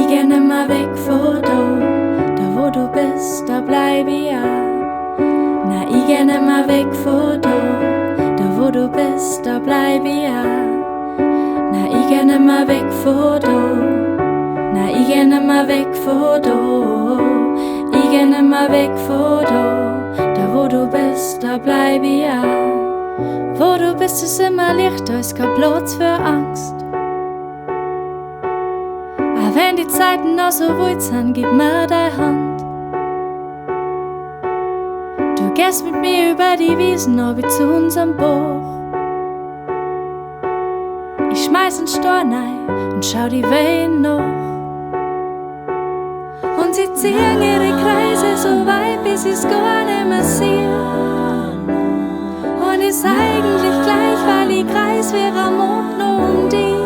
ich geh nimmer weg von da wo du bist, da bleib ich ja. Na, ich geh nimmer weg von da wo du bist, da bleib ich ja. Na, ich geh nimmer weg von da. Na, ich geh nimmer weg von da. Ich geh nimmer weg von da wo du bist, da bleib ich ja. Wo du bist, ist immer Licht, da ist kein Platz für Angst. Aber wenn die Zeiten noch so ruhig sind, gib mir deine Hand. Du gehst mit mir über die Wiesen, ob ich zu unserem Buch. Ich schmeiß einen Storn ein und schau die Wehen noch. Und sie ziehen ihre Kreise so weit, bis sie's gar nicht mehr sehen. Und ist eigentlich gleich, weil ich kreis wie ein Mond nur um die.